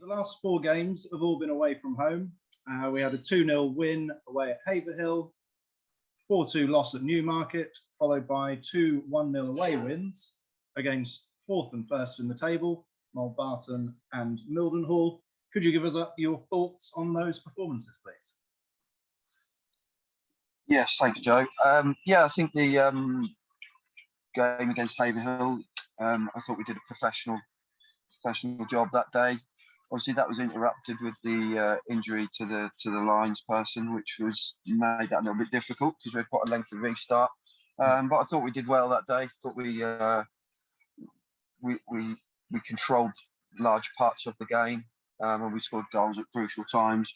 last 4 games have all been away from home. We had a 2-0 win away at Haverhill, 4-2 loss at Newmarket, followed by 2 1-0 away wins against 4th and 1st in the table, Mulbarton and Mildenhall. Could you give us your thoughts on those performances, please? Yes, thanks, Joe. Yeah, I think the game against Haverhill, I thought we did a professional job that day. Obviously, that was interrupted with the injury to the lines person, which made that a little bit difficult because we had quite a lengthy restart. But I thought we did well that day. I thought we controlled large parts of the game, and we scored goals at crucial times.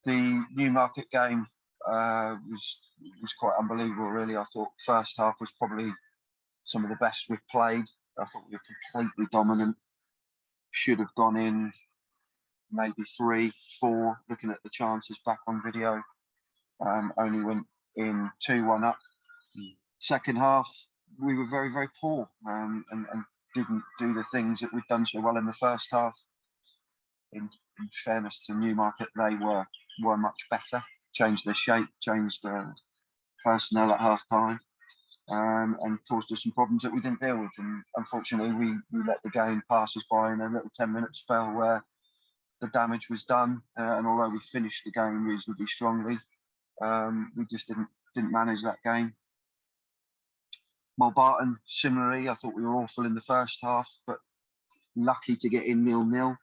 The Newmarket game was quite unbelievable, really. I thought first half was probably some of the best we've played. I thought we were completely dominant. Should have gone in maybe 3, 4, looking at the chances back on video. Only went in 2-1 up. Second half, we were very, very poor, and didn't do the things that we'd done so well in the first half. In fairness to Newmarket, they were much better. Changed their shape, changed their personnel at half time, and caused us some problems that we didn't deal with. And unfortunately, we let the game pass us by in a little 10-minute spell where the damage was done. And although we finished the game reasonably strongly, we just didn't manage that game. Mulbarton, similarly, I thought we were awful in the first half, but lucky to get in 0-0.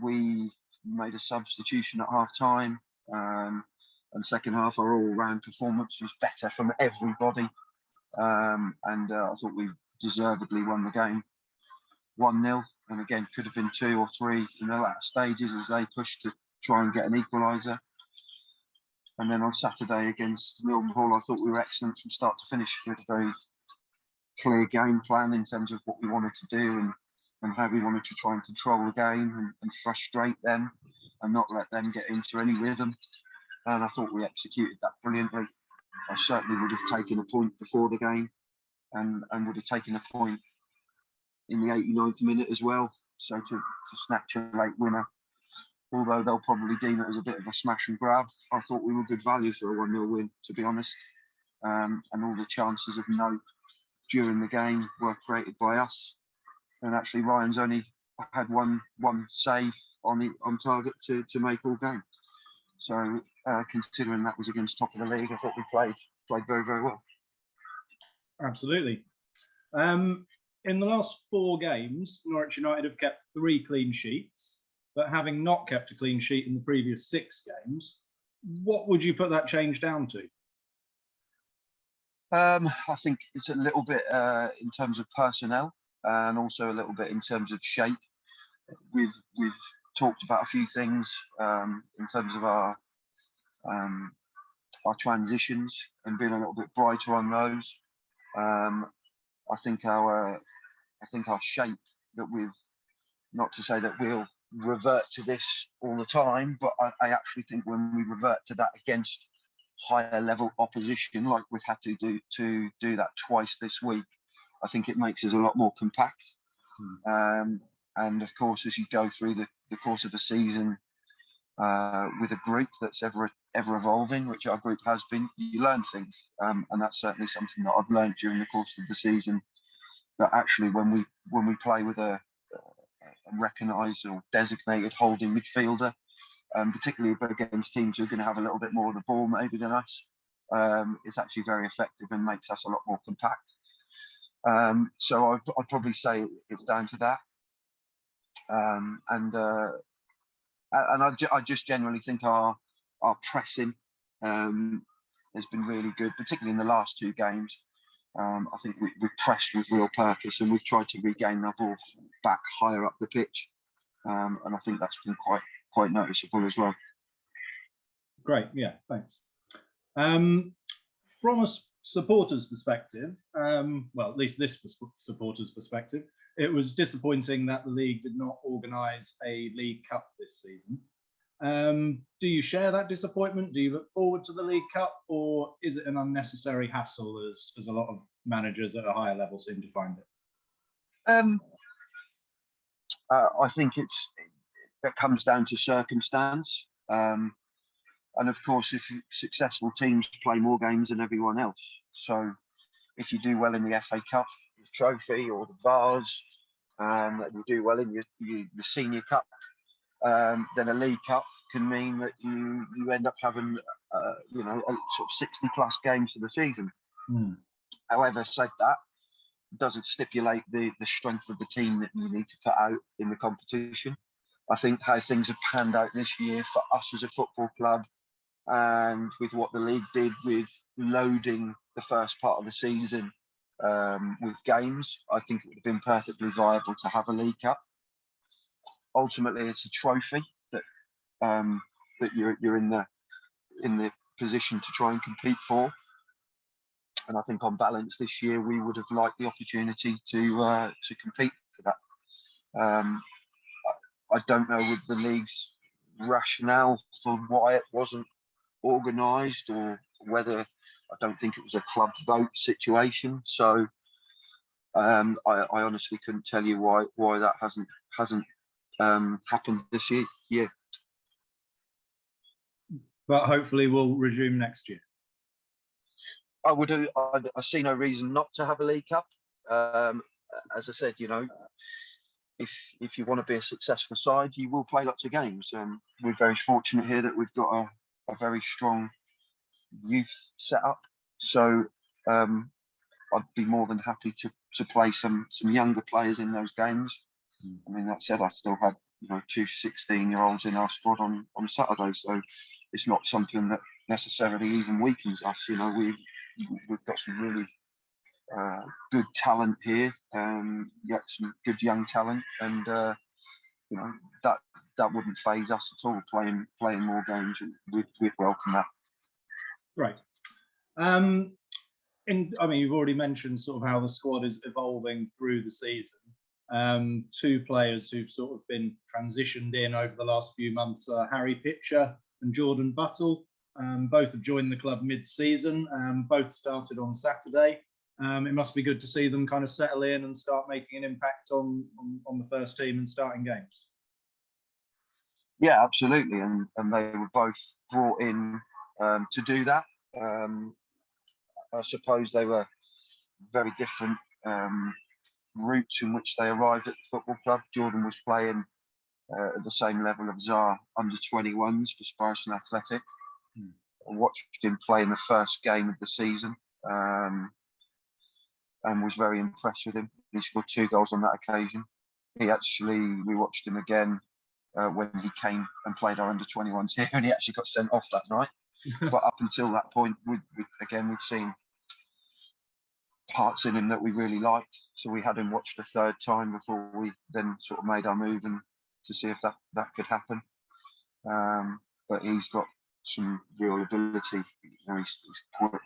We made a substitution at half time, and second half our all-round performance was better from everybody, and I thought we deservedly won the game 1-0, and again could have been 2 or 3 in the latter stages as they pushed to try and get an equaliser. And then on Saturday against Mildenhall, I thought we were excellent from start to finish. We had a very clear game plan in terms of what we wanted to do and how we wanted to try and control the game and frustrate them and not let them get into any rhythm. And I thought we executed that brilliantly. I certainly would have taken a point before the game and would have taken a point in the 89th minute as well. So to snatch a late winner, although they'll probably deem it as a bit of a smash and grab, I thought we were good value for a 1-0 win, to be honest. And all the chances of note during the game were created by us. And actually, Ryan's only had one save on target to make all game. So considering that was against top of the league, I thought we played very, very well. Absolutely. In the last 4 games, Norwich United have kept 3 clean sheets, but having not kept a clean sheet in the previous 6 games, what would you put that change down to? I think it's a little bit in terms of personnel and also a little bit in terms of shape. We've talked about a few things in terms of our transitions and being a little bit brighter on those. I think our shape that we've, not to say that we'll revert to this all the time, but I actually think when we revert to that against higher level opposition, like we've had to do that twice this week, I think it makes us a lot more compact. And of course, as you go through the course of the season with a group that's ever evolving, which our group has been, you learn things, and that's certainly something that I've learned during the course of the season. That actually, when we play with a recognised or designated holding midfielder, particularly against teams who are going to have a little bit more of the ball maybe than us, it's actually very effective and makes us a lot more compact. So I'd probably say it's down to that. And I just generally think our pressing has been really good, particularly in the last 2 games. I think we've pressed with real purpose and we've tried to regain that ball back higher up the pitch. And I think that's been quite noticeable as well. Great, yeah, thanks. From a supporter's perspective, well, at least this supporter's perspective, it was disappointing that the league did not organise a League Cup this season. Do you share that disappointment? Do you look forward to the League Cup, or is it an unnecessary hassle, as a lot of managers at a higher level seem to find it? I think that comes down to circumstance. And of course, if successful teams play more games than everyone else. So if you do well in the FA Cup, the trophy, or the Vase, and you do well in your Senior Cup, then a League Cup can mean that you end up having sort of 60 plus games for the season. However, said that, doesn't stipulate the strength of the team that you need to put out in the competition. I think how things have panned out this year for us as a football club, and with what the league did with loading the first part of the season with games, I think it would have been perfectly viable to have a League Cup. Ultimately, it's a trophy that you're in the position to try and compete for. And I think on balance this year, we would have liked the opportunity to compete for that. I don't know with the league's rationale for why it wasn't organised, or whether, I don't think it was a club vote situation. So I honestly couldn't tell you why that hasn't happened this year. But hopefully we'll resume next year. I see no reason not to have a League Cup. As I said, if you want to be a successful side, you will play lots of games. We're very fortunate here that we've got a very strong youth setup. So I'd be more than happy to play some younger players in those games. I mean, that said, I still had 2 16-year-olds in our squad on Saturday, so it's not something that necessarily even weakens us. We've got some really good talent here, yet some good young talent, and that wouldn't faze us at all. Playing more games, we'd welcome that. Right. You've already mentioned sort of how the squad is evolving through the season. 2 players who've sort of been transitioned in over the last few months are Harry Pitcher and Jordan Buttle. Both have joined the club mid-season. Both started on Saturday. It must be good to see them kind of settle in and start making an impact on the first team and starting games. Yeah, absolutely, and they were both brought in to do that. I suppose they were very different routes in which they arrived at the football club. Jordan was playing at the same level of our under-21s for Spryson Athletic. I watched him play in the first game of the season and was very impressed with him. He scored 2 goals on that occasion. We watched him again when he came and played our under-21s here, and he actually got sent off that night. But up until that point, we'd seen parts in him that we really liked. So we had him watched a 3rd time before we then sort of made our move and to see if that could happen. But he's got some real ability. He's quick,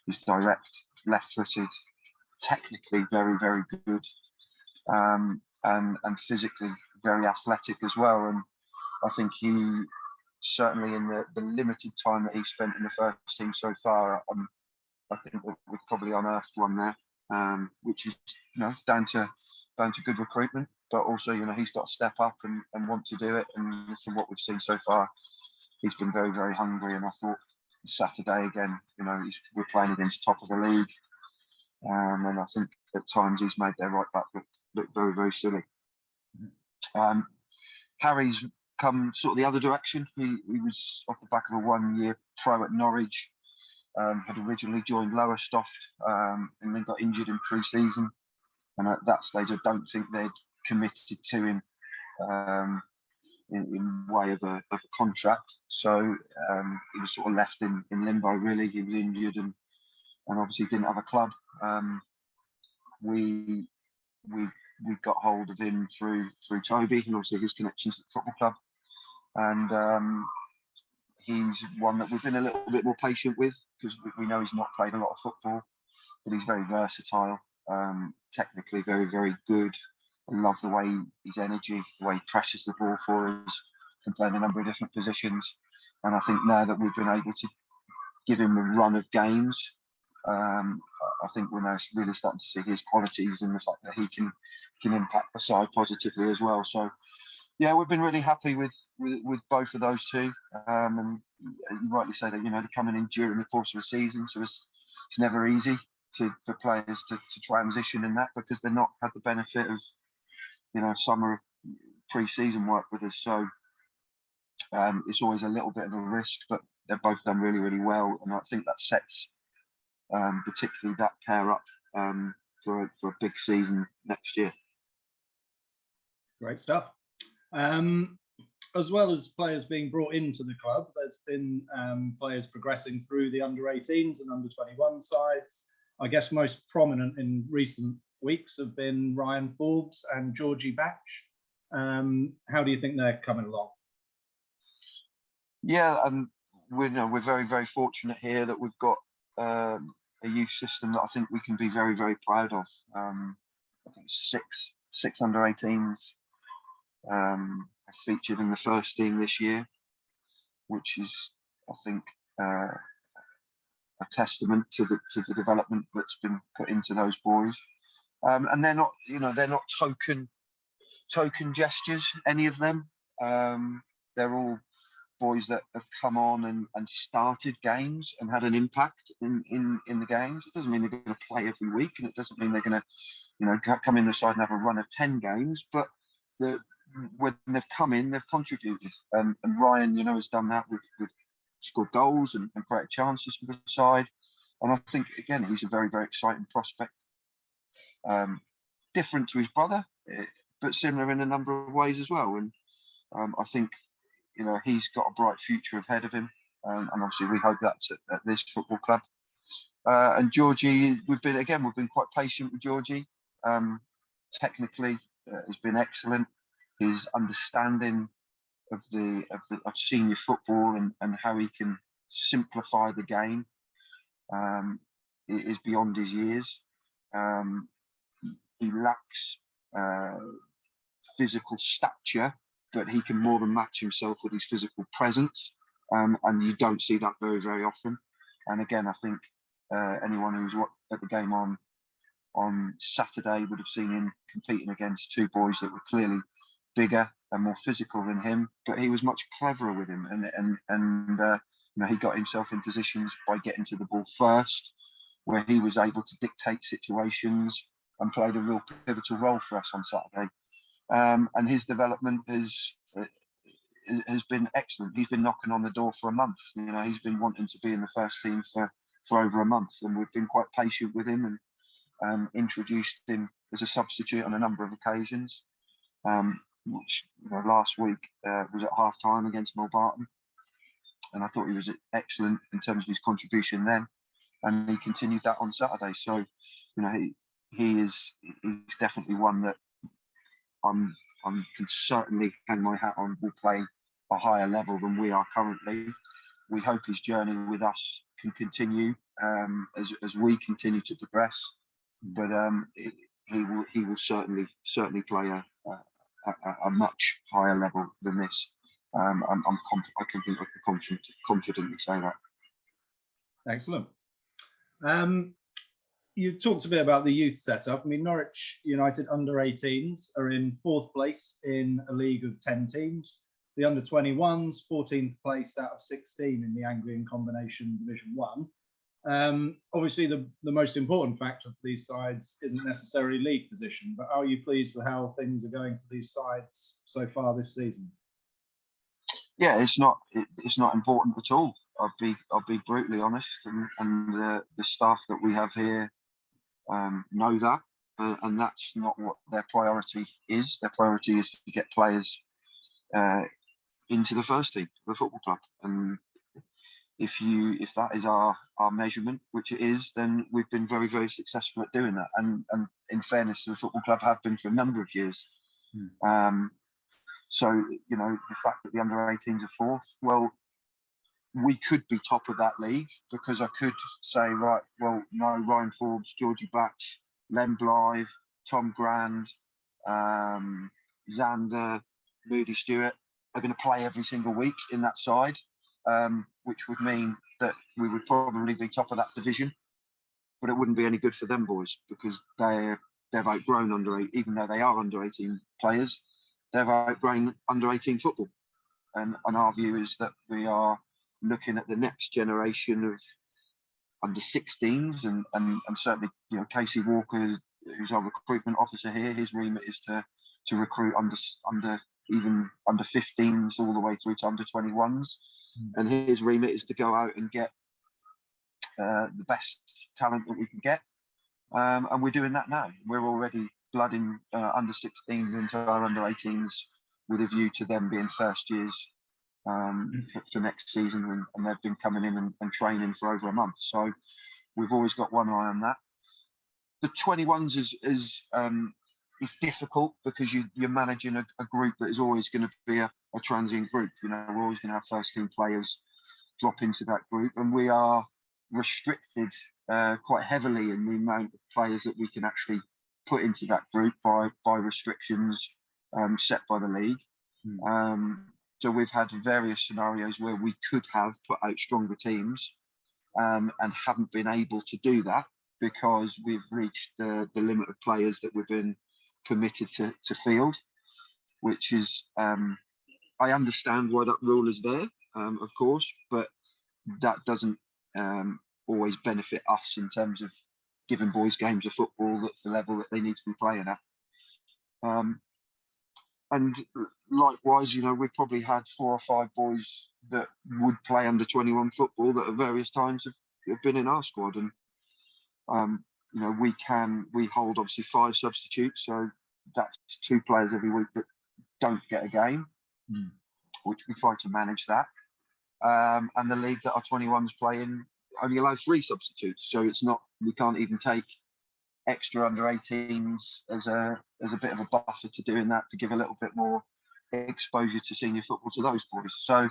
he's direct, left-footed, technically very, very good, and physically very athletic as well. And I think he certainly, in the limited time that he spent in the first team so far, I think we've probably unearthed one there, which is down to good recruitment, but also he's got to step up and want to do it. And from what we've seen so far, he's been very, very hungry. And I thought Saturday again, we're playing against top of the league, and I think at times he's made their right back look very, very silly. Harry's come sort of the other direction. He was off the back of a 1-year pro at Norwich. Had originally joined Eastaugh and then got injured in pre-season, and at that stage I don't think they'd committed to him in way of a contract. So he was sort of left in limbo really. He was injured and obviously didn't have a club. We got hold of him through Toby and also his connections to the football club, and he's one that we've been a little bit more patient with because we know he's not played a lot of football, but he's very versatile, technically very, very good. I love the way his energy, the way he presses the ball for us, can play in a number of different positions. And I think now that we've been able to give him a run of games, I think we're now really starting to see his qualities and the fact that he can impact the side positively as well. So yeah, we've been really happy with both of those two. And you rightly say that, they're coming in during the course of a season, so it's never easy for players to transition in that, because they're not had the benefit of summer of pre-season work with us. So it's always a little bit of a risk, but they've both done really, really well, and I think that sets particularly that pair up for a big season next year. Great stuff. As well as players being brought into the club, there's been players progressing through the under-18s and under-21 sides. I guess most prominent in recent weeks have been Ryan Forbes and Georgie Batch. How do you think they're coming along? Yeah, and we're very, very fortunate here that we've got a youth system that I think we can be very, very proud of. I think six under-18s have featured in the first team this year, which is, I think, a testament to the development that's been put into those boys. And they're not, they're not token gestures, any of them. They're all boys that have come on and started games and had an impact in the games. It doesn't mean they're going to play every week, and it doesn't mean they're going to, come in the side and have a run of 10 games. But when they've come in, they've contributed. And Ryan, has done that with scored goals and created chances for the side. And I think, again, he's a very, very exciting prospect. Different to his brother, but similar in a number of ways as well. And I think, he's got a bright future ahead of him. And obviously we hope that's at this football club. And Georgie, we've been quite patient with Georgie. Technically, has been excellent. His understanding of senior football and how he can simplify the game is beyond his years. He lacks physical stature, but he can more than match himself with his physical presence, and you don't see that very, very often. And again, I think anyone who's at the game on Saturday would have seen him competing against two boys that were clearly bigger and more physical than him, but he was much cleverer with him, and he got himself in positions by getting to the ball first, where he was able to dictate situations and played a real pivotal role for us on Saturday. And his development has been excellent. He's been knocking on the door for a month. He's been wanting to be in the first team for over a month, and we've been quite patient with him and introduced him as a substitute on a number of occasions. Which last week was at half time against Milbarton, and I thought he was excellent in terms of his contribution then, and he continued that on Saturday. So he's definitely one that I can certainly hang my hat on will play a higher level than we are currently. We hope his journey with us can continue as we continue to progress, but he will certainly play a much higher level than this. I can confidently say that. Excellent. You talked a bit about the youth setup. I mean, Norwich United under-18s are in 4th place in a league of 10 teams. The under-21s, 14th place out of 16 in the Anglian Combination Division 1. Obviously, the most important factor for these sides isn't necessarily league position, but are you pleased with how things are going for these sides so far this season? Yeah, it's not important at all. I'll be brutally honest, and the staff that we have here know that, and that's not what their priority is. Their priority is to get players into the first team, the football club, and if that is our measurement, which it is, then we've been very, very successful at doing that. And in fairness to the football club, have been for a number of years. So the fact that the under-18s are 4th, well, we could be top of that league, because I could say, right, well, no, Ryan Forbes, Georgie Batch, Len Blythe, Tom Grand, Xander, Moody Stewart are going to play every single week in that side, which would mean that we would probably be top of that division. but it wouldn't be any good for them boys because they've outgrown even though they are under 18 players, they've outgrown under 18 football. And our view is that we are looking at the next generation of under 16s and certainly, you know, Casey Walker, who's our recruitment officer here, his remit is to recruit under 15s all the way through to under 21s. And his remit is to go out and get the best talent that we can get. And we're doing that now. We're already blooding under 16s into our under 18s with a view to them being first years for next season. And they've been coming in and training for over a month. So we've always got one eye on that. The 21s is difficult because you're managing a group that is always going to be a transient group. You know, we're always going to have first team players drop into that group, and we are restricted quite heavily in the amount of players that we can actually put into that group by restrictions set by the league. So we've had various scenarios where we could have put out stronger teams and haven't been able to do that because we've reached the limit of players that we've been permitted to field, which is, I understand why that rule is there, of course, but that doesn't always benefit us in terms of giving boys games of football at the level that they need to be playing at. And likewise, you know, we've probably had 4 or 5 boys that would play under 21 football that at various times have been in our squad. And, you know, we hold obviously 5 substitutes. So that's 2 players every week that don't get a game, which we try to manage that. And the league that our 21s play in only allows 3 substitutes. So it's not, we can't even take extra under 18s as a bit of a buffer to doing that, to give a little bit more exposure to senior football to those boys. So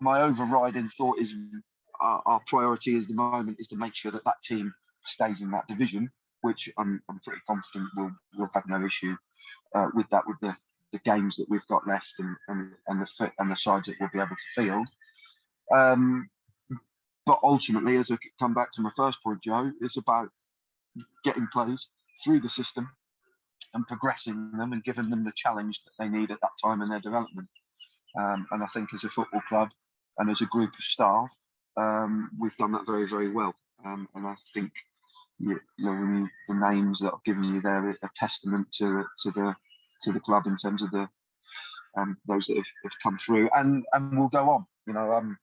my overriding thought is our priority at the moment is to make sure that team stays in that division, which I'm pretty confident we'll have no issue with that, with the games that we've got left and the sides that we'll be able to field. But ultimately, as I come back to my first point, Joe, it's about getting players through the system and progressing them and giving them the challenge that they need at that time in their development. And I think as a football club and as a group of staff, we've done that very, very well. And I think the names that I've given you there are a testament to the club in terms of the those that have come through and will go on. You know,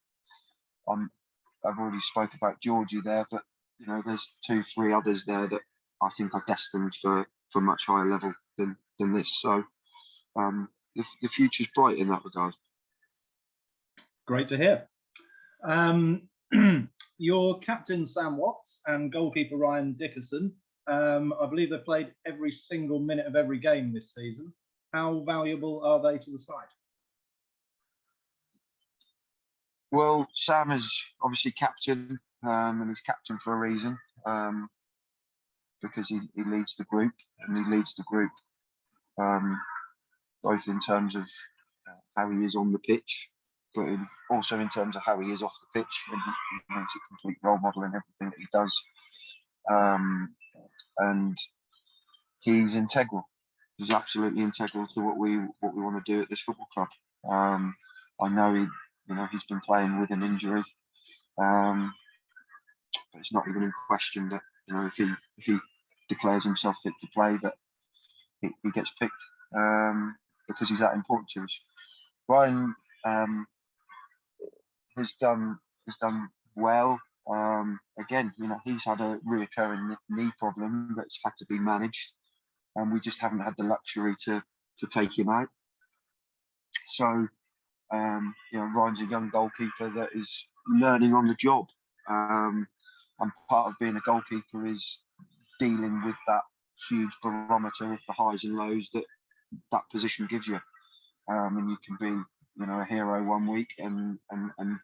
I've already spoke about Georgie there, but you know, there's 2, 3 others there that I think are destined for much higher level than this. So the future's bright in that regard. Great to hear. Your captain Sam Watts and goalkeeper Ryan Dickerson, I believe they played every single minute of every game this season. How valuable are they to the side? Well, Sam is obviously captain, and he's captain for a reason, because he leads the group, and he leads the group both in terms of how he is on the pitch, but also in terms of how he is off the pitch. And he's a complete role model in everything that he does, and he's integral. He's absolutely integral to what we want to do at this football club. I know he's been playing with an injury, but it's not even in question that if he declares himself fit to play, that he gets picked, because he's that important to us. Ryan has done well. Again, he's had a reoccurring knee problem that's had to be managed, and we just haven't had the luxury to take him out. So Ryan's a young goalkeeper that is learning on the job, and part of being a goalkeeper is dealing with that huge barometer of the highs and lows that position gives you, and you can be a hero one week and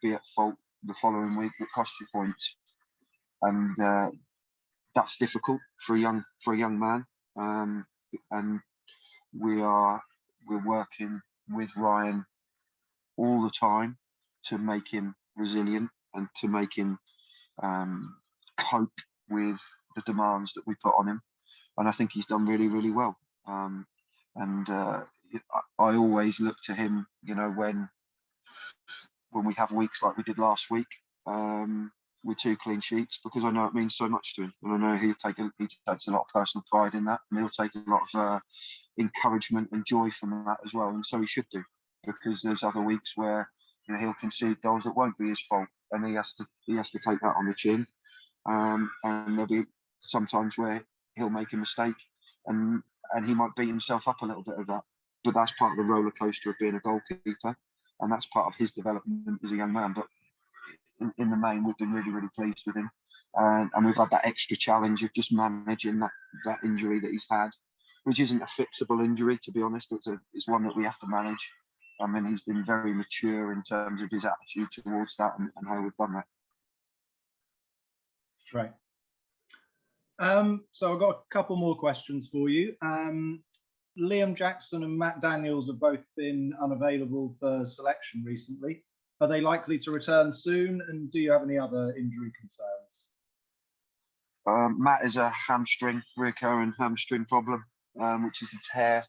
be at fault the following week that costs you points, and that's difficult for a young man, and we're working with Ryan all the time to make him resilient and to make him cope with the demands that we put on him. And I think he's done really, really well. I always look to him, when we have weeks like we did last week, with 2 clean sheets, because I know it means so much to him, and I know he takes a lot of personal pride in that, and he'll take a lot of encouragement and joy from that as well, and so he should do, because there's other weeks where he'll concede goals that won't be his fault, and he has to take that on the chin, and there'll be sometimes where he'll make a mistake, and he might beat himself up a little bit of that, but that's part of the roller coaster of being a goalkeeper, and that's part of his development as a young man. But in the main, we've been really, really pleased with him, and we've had that extra challenge of just managing that injury that he's had, which isn't a fixable injury, to be honest. It's one that we have to manage. I mean, he's been very mature in terms of his attitude towards that and how we've done that. Right. So I've got a couple more questions for you. Liam Jackson and Matt Daniels have both been unavailable for selection recently. Are they likely to return soon? And do you have any other injury concerns? Matt is a recurring hamstring problem, which is a tear.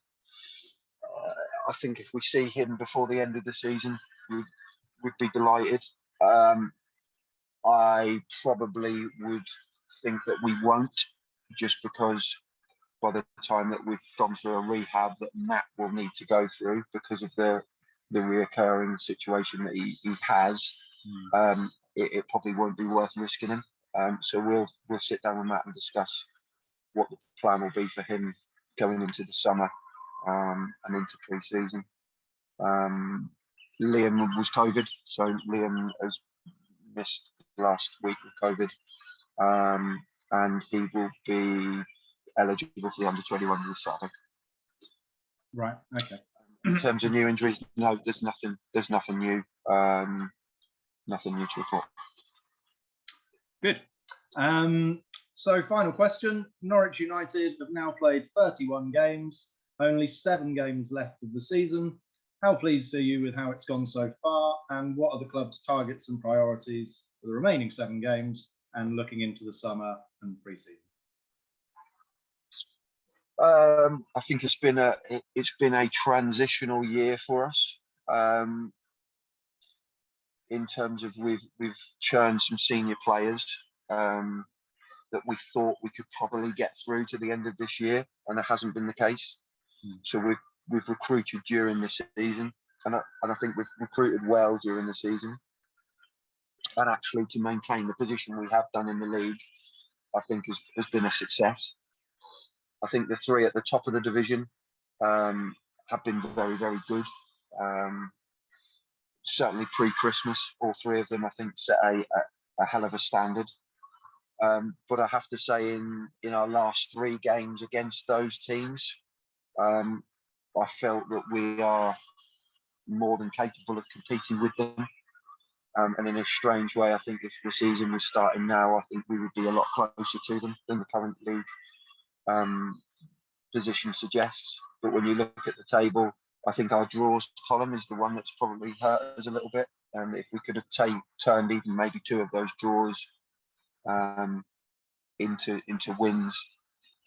I think if we see him before the end of the season, we'd be delighted. I probably would think that we won't, just because by the time that we've gone through a rehab that Matt will need to go through because of the reoccurring situation that he has, it probably won't be worth risking him. So we'll sit down with Matt and discuss what the plan will be for him going into the summer and into pre-season. Liam was COVID, so Liam has missed last week with COVID, and he will be eligible for the under-21s this Saturday. Right. Okay. In terms of new injuries, no, there's nothing new. Nothing new to report. Good. So final question. Norwich United have now played 31 games, only 7 games left of the season. How pleased are you with how it's gone so far? And what are the club's targets and priorities for the remaining 7 games and looking into the summer and pre-season? I think it's been a transitional year for us. In terms of we've churned some senior players that we thought we could probably get through to the end of this year, and it hasn't been the case. So we've recruited during the season, and I think we've recruited well during the season. And actually, to maintain the position we have done in the league, I think has been a success. I think the 3 at the top of the division have been very, very good. Certainly pre-Christmas, all 3 of them, I think, set a hell of a standard. But I have to say, in our last 3 games against those teams, I felt that we are more than capable of competing with them. And in a strange way, I think if the season was starting now, I think we would be a lot closer to them than the current league position suggests. But when you look at the table, I think our draws column is the one that's probably hurt us a little bit. And if we could have turned even maybe 2 of those draws into wins.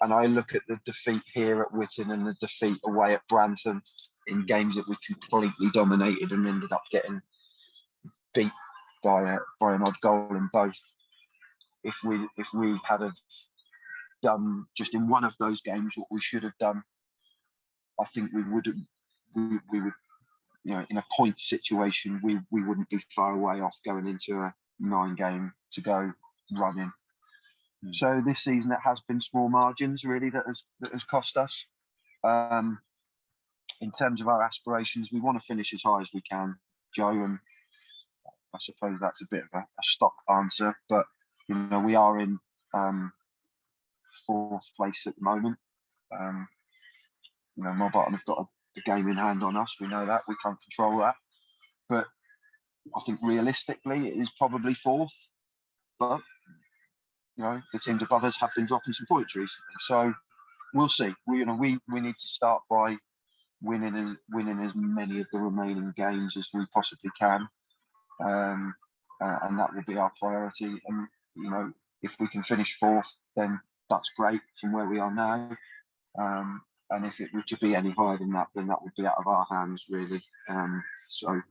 And I look at the defeat here at Witton and the defeat away at Brantham in games that we completely dominated and ended up getting beat by an odd goal in both. If we had have done just in one of those games what we should have done, I think we would, in a point situation, we wouldn't be far away off going into a 9-game to go running. So this season it has been small margins really that has cost us. In terms of our aspirations, we want to finish as high as we can, Joe, and I suppose that's a bit of a stock answer, but we are in 4th place at the moment. Morbottom have got a game in hand on us. We know that. We can't control that. But I think realistically, it is probably 4th. But, the teams above us have been dropping some points recently. So we'll see. We need to start by winning as many of the remaining games as we possibly can. And that will be our priority. And, you know, if we can finish fourth, then that's great from where we are now. And if it were to be any higher than that, then that would be out of our hands, really. So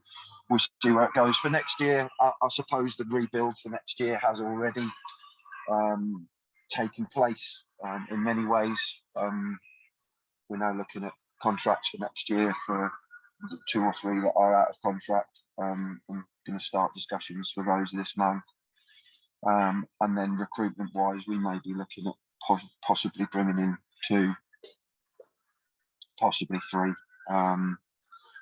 we'll see where it goes for next year. I suppose the rebuild for next year has already taken place in many ways. We're now looking at contracts for next year for 2 or 3 that are out of contract. I'm going to start discussions for those this month. And then recruitment wise, we may be looking at possibly bringing in 2, possibly 3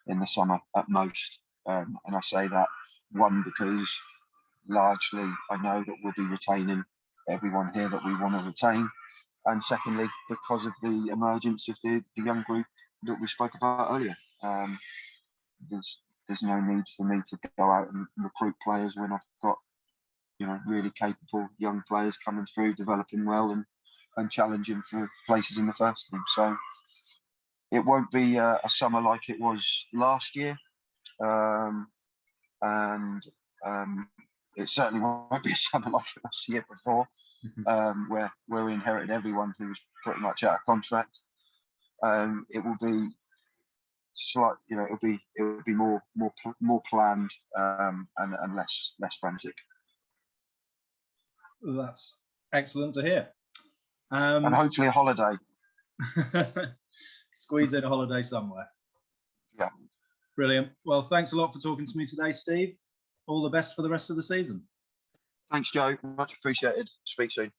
in the summer at most. And I say that, one, because largely I know that we'll be retaining everyone here that we want to retain. And secondly, because of the emergence of the young group that we spoke about earlier. There's no need for me to go out and recruit players when I've got, you know, really capable young players coming through, developing well and challenging for places in the first team. So it won't be a summer like it was last year, and it certainly won't be a summer like it was the year before, where we inherited everyone who was pretty much out of contract. It will be slight, you know, it'll be more planned and less frantic. That's excellent to hear. And hopefully a holiday. Squeeze in a holiday somewhere. Yeah. Brilliant. Well, thanks a lot for talking to me today, Steve. All the best for the rest of the season. Thanks, Joe. Much appreciated. Speak soon.